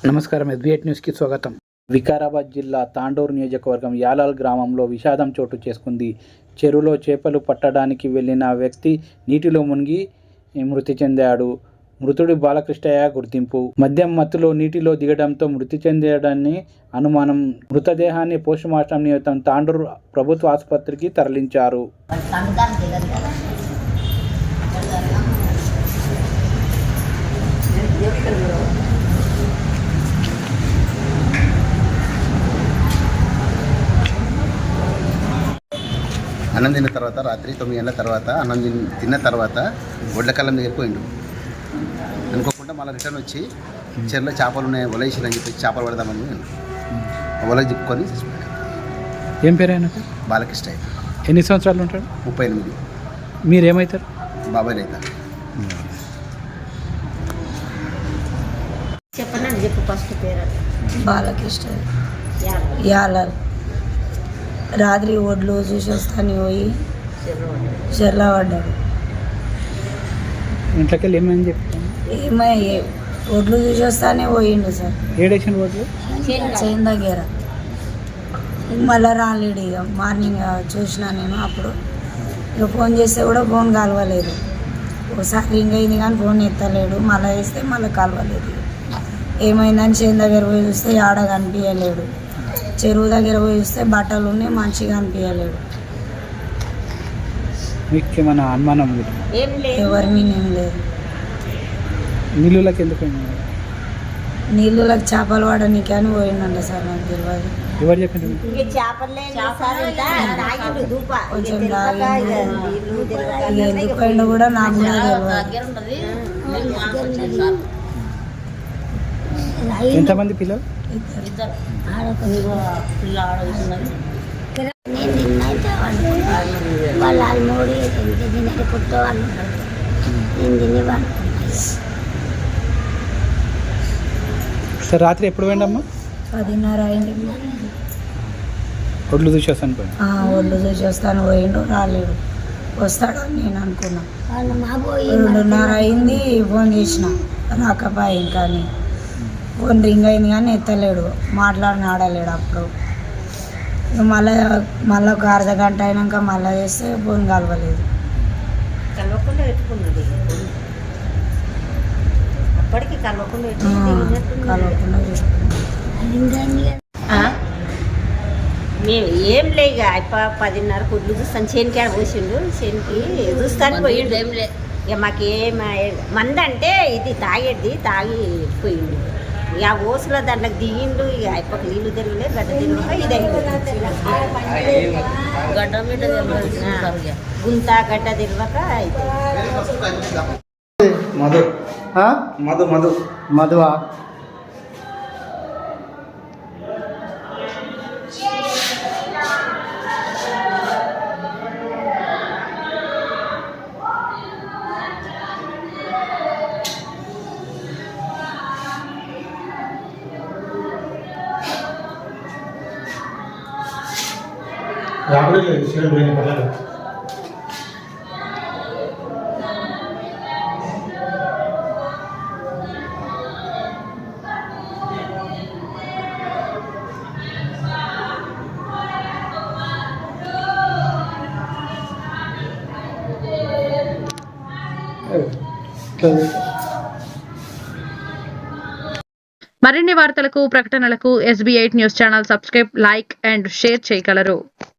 నమస్కారం. ఎస్బీఐ న్యూస్కి స్వాగతం. వికారాబాద్ జిల్లా తాండూరు నియోజకవర్గం యాలాల్ గ్రామంలో విషాదం చోటు చేసుకుంది. చెరువులో చేపలు పట్టడానికి వెళ్లిన వ్యక్తి నీటిలో మునిగి మృతి చెందాడు. మృతుడు బాలకృష్ణయ్య గుర్తింపు. మద్యం మత్తులో నీటిలో దిగడంతో మృతి చెందాడని అనుమానం. మృతదేహాన్ని పోస్టుమార్టం నిమిత్తం తాండూరు ప్రభుత్వ ఆసుపత్రికి తరలించారు. అన్నం తిన్న తర్వాత రాత్రి 9 గంటల తర్వాత అన్నం తిన్న తర్వాత గొడ్లకల్లం దగ్గరికి పోయిండు. అనుకోకుండా మళ్ళీ రిటర్న్ వచ్చి చెరువులో చేపలు ఉన్నాయి వల వేసిందని చెప్పి చేపలు పడదామని వల చిక్కుకొని ఏం పేరు ఆయన? బాలకృష్ణ. ఎన్ని సంవత్సరాలు ఉంటాడు? 38. మీరేమవుతారు? బాబాయ్ అవుతారు. చెప్పనండి, చెప్పు ఫస్ట్ పేరు. బాలకృష్ణ యాలాల్. రాత్రి ఒడ్లు చూసి వస్తాను పోయి చెర్ల పడ్డాడు. ఇంట్లోకి వెళ్ళి ఏమని చెప్తాను? ఏమై ఒడ్లు చూసి వస్తానే పోయిండు సార్. ఏడేసిన ఓట్లు చైన్ దగ్గర. మళ్ళీ రాలేడు. ఇక మార్నింగ్ చూసినా నేను. అప్పుడు ఇక ఫోన్ చేస్తే కూడా ఫోన్ కలవలేదు. ఒకసారి రింగ్ అయింది కానీ ఫోన్ ఎత్తలేడు. మళ్ళీ వేస్తే మళ్ళీ కలవలేదు. ఏమైందని చైన్ దగ్గర పోయి చూస్తే ఆడ కనిపించలేడు. చెరువు దగ్గర పోయి చూస్తే బట్టలు ఉన్నాయి, మంచిగా అనిపించలేడు. మీకు ఏమైనా అనుమానం? ఎవరి మీద ఏం లేదు. నీళ్ళకి ఎందుకు? నీళ్ళకి చేపలు పడనీకి అని పోయిండంట సార్. నాకు తెలియదు. ఎవరు చెప్పండి? కొంచెం ఎందుకు పోయిండో కూడా నాకు తెలియదు. ఎంతమంది పిల్లలు? వాళ్ళు మూడు తినేది పుట్టే వాళ్ళు నేను తినేవాళ్ళు. సార్ రాత్రి ఎప్పుడు పోయిండమ్మా? 10:30 అయింది. ఒడ్లు చూసి వస్తాను పోయి. ఒడ్లు చూసి వస్తాను పోయిండు. రాలేడు. వస్తాడని నేను అనుకున్నా. 2:30 అయింది. ఫోన్ చేసిన రాకపోయి. ఇంకా ఫోన్ రింగ్ అయింది కానీ ఎత్తలేడు. ఆడలేడు. అప్పుడు మళ్ళీ ఒక అర్ధ గంట అయినాక మళ్ళీ చేస్తే ఫోన్ కలవలేదు. కలవకుండా పెట్టుకున్నది. అప్పటికి కలవకుండా మేము ఏం లేక 10:30 కుడ్లు చూస్తాను. చేనికి ఆడ పోసిండు. చేనికి చూస్తాను పోయిండు. ఏం లేదు. ఇక మాకేం మందంటే ఇది తాగేది తాగి పోయిండు. ఇక ఓసులో దాంట్లోకి దిగిండు. ఇక అయిపోక నీళ్ళు తిరగలేదు. గడ్డ తిరగక ఇది అయిపోయింది. గడ్డ మీద గుంత గడ్డ తిరగక అయిపోయింది. మధు మధు మధు మధువా? మరిన్ని వార్తలకు ప్రకటనలకు SB8 news channel subscribe, like and share చేయగలరు.